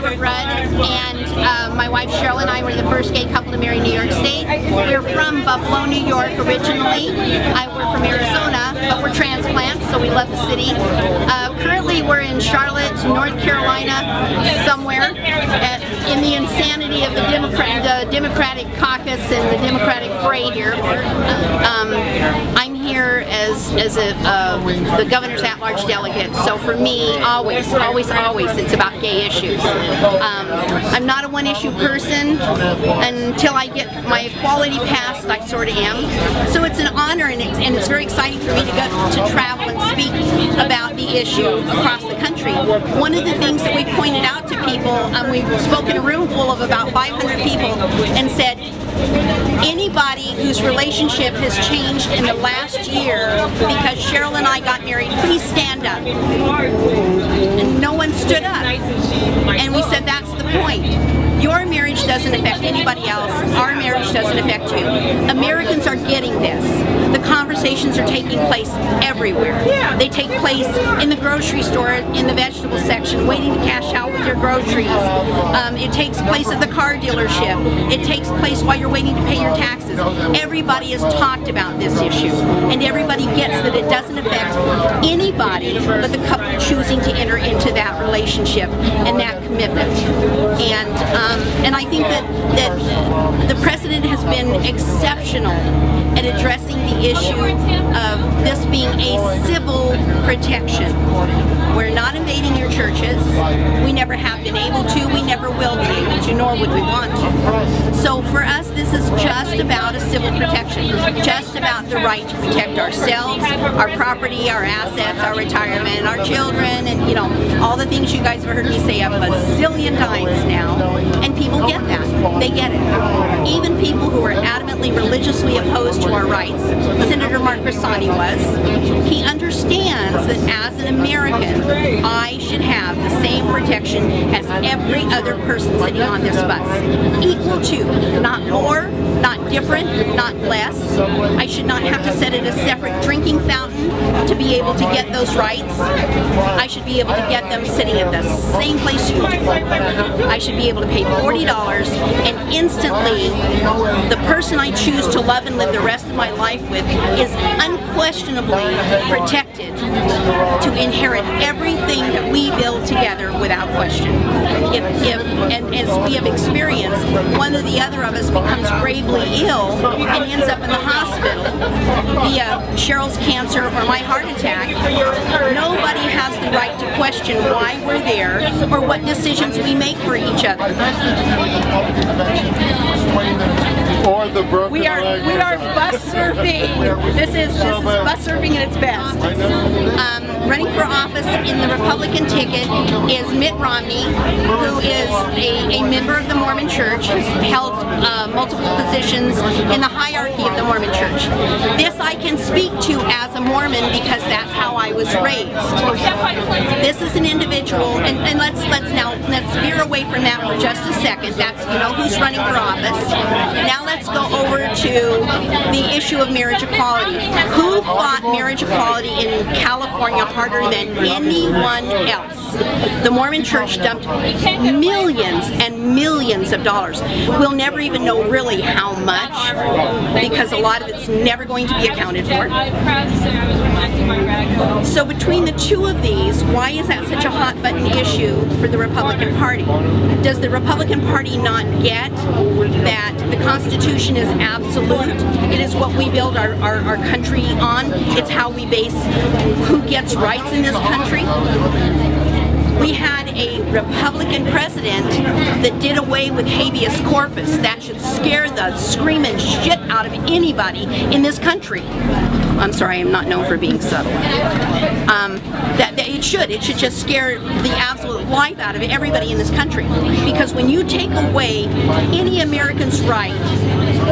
Lambert-Rudd, and my wife Cheryl and I were the first gay couple to marry in New York State. We're from Buffalo, New York originally. We're from Arizona, but we're transplants, so we love the city. Currently we're in Charlotte, North Carolina, somewhere, in the insanity of the Democratic caucus and the Democratic fray here. I'm here as the governor's at-large delegate, so for me, always, it's about gay issues. I'm not a one-issue person. Until I get my equality passed, I sort of am. So it's an honor, and it's very exciting for me to travel and speak about the issue across the country. One of the things that we pointed out to people, we spoke in a room full of about 500 people and said, anybody whose relationship has changed in the last year because Cheryl and I got married, please stand up. And no one stood up. And we said, that's the point. Your marriage doesn't affect anybody else. Our marriage doesn't affect you. Americans are getting this. The conversations are taking place everywhere. They take place in the grocery store, in the vegetable section, waiting to cash out with your groceries. It takes place at the car dealership. It takes place while you're waiting to pay your taxes. Everybody has talked about this issue, and everybody gets that it doesn't affect anybody but the couple choosing to enter into that relationship and that commitment. And I think that the President has been exceptional at addressing the issue of this being a civil protection. We're not invading your churches. We never have been able to. We never will be able to, nor would we want to. So for us, this is just about a civil protection, just about the right to protect ourselves, our property, our assets, our retirement, our children, and all the things you guys have heard me say a bazillion times now. And people get that. They get it. Even people who are adamantly religiously opposed to our rights, Senator Mark Grisani was, he understands that as an American, I should have the same protection as every other person sitting on this bus. Equal to, not more, not different, not less. I should not have to set at a separate drinking fountain to be able to get those rights. I should be able to get them sitting at the same place you do. I should be able to pay $40 and instantly the person I choose to love and live the rest of my life with is unquestionably protected to inherit everything that we build together without question. And as we have experienced, one or the other of us becomes gravely ill and ends up in the hospital via Cheryl's cancer or my heart attack, nobody has the right to question why we're there or what decisions we make for each other. Or the broken we are bus surfing. This is bus surfing at its best. Running for office in the Republican ticket is Mitt Romney, who is a member of the Mormon Church, who's held multiple positions in the hierarchy of the Mormon Church. This I can speak to as a Mormon because that's how I was raised. This is an individual, and let's veer away from that for just a second. That's who's running for office. Now let's go over to the issue of marriage equality. Who fought marriage equality in California harder than anyone else? The Mormon Church dumped millions and millions of dollars. We'll never even know really how much because a lot of it's never going to be accounted for. So between the two of these, why is that such a hot button issue for the Republican Party? Does the Republican Party not get that the Constitution is absolute? It is what we build our country on. It's how we base who gets rights in this country. We had a Republican president that did away with habeas corpus. That should scare the screaming shit out of anybody in this country. I'm sorry, I'm not known for being subtle. It should just scare the absolute life out of everybody in this country. Because when you take away any American's right,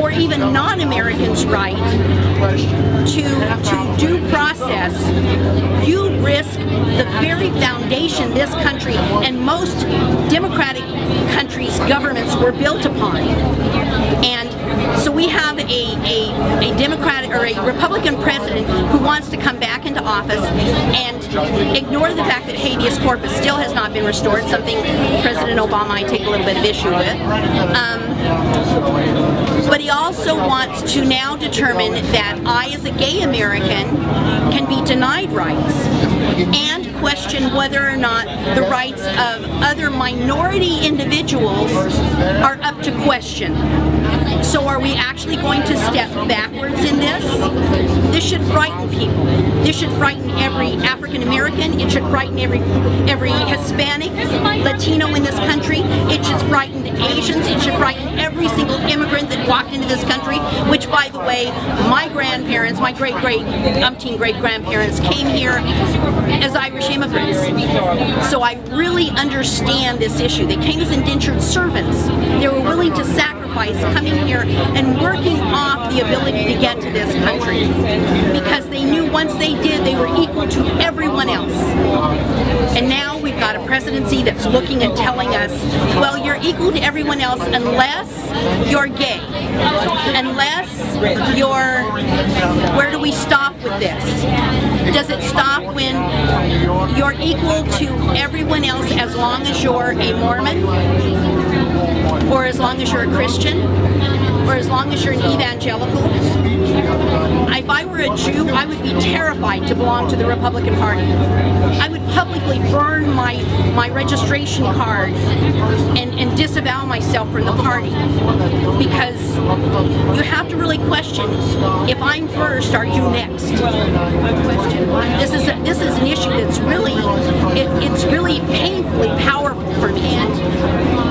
or even non-Americans' right to due process, you risk the very foundation this country and most democratic countries' governments were built upon. And so we have a Democratic or a Republican president president who wants to come back into office and ignore the fact that habeas corpus still has not been restored, something President Obama I take a little bit of issue with. But he also wants to now determine that I, as a gay American, can be denied rights, and question whether or not the rights of other minority individuals are up to question. So are we actually going to step backwards in this? This should frighten people. This should frighten every African American. It should frighten every Hispanic, Latino in this country. It should frighten Asians. It should frighten every single immigrant that walked into this country, which, by the way, my grandparents, my umpteen great-grandparents came here as Irish immigrants. So I really understand this issue. They came as indentured servants. They were willing to sacrifice coming here and working off the ability to get to this country, because they knew once they did, they were equal to everyone else. And now we've got a presidency that's looking and telling us, well, you're equal to everyone else unless you're gay, unless you're, where do we stop with this? Does it stop when you're equal to everyone else as long as you're a Mormon, or as long as you're a Christian, or as long as you're an evangelical? If I were a Jew, I would be terrified to belong to the Republican Party. I would publicly burn my registration card and disavow myself from the party, because you have to really question, if I'm first, are you next? This is an issue that's really, it's really painfully powerful for me.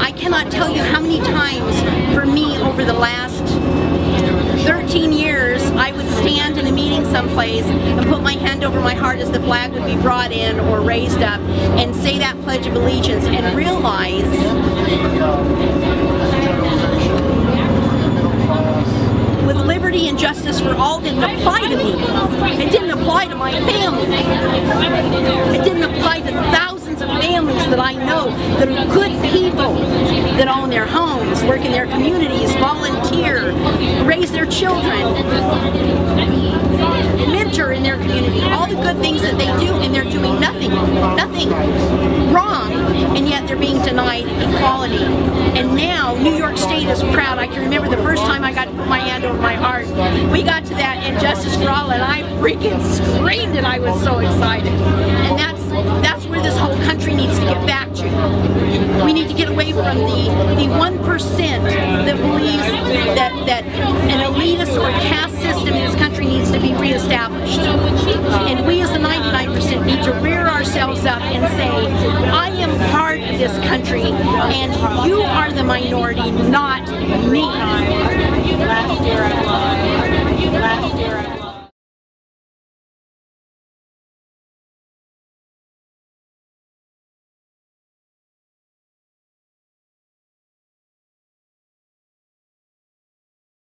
I cannot tell you how many times for me over the last 13 years I would stand in a meeting someplace and put my hand over my heart as the flag would be brought in or raised up and say that Pledge of Allegiance and realize with liberty and justice for all didn't apply to me. It didn't apply to my family. It didn't apply to thousands of families that I know that are good people, that own their homes, work in their communities, volunteer, raise their children, mentor in their community, all the good things that they do, and they're doing nothing wrong, and yet they're being denied equality. And now New York State is proud. I can remember the first time I got to put my hand over my heart. We got to that and Justice for All, and I freaking screamed, and I was so excited. And that's where this whole country needs to get back to. We need to get away from the 1% that believes that an elitist or caste system in this country needs to be reestablished. And we as the 99% need to rear ourselves up and say, I am part of this country and you are the minority, not me.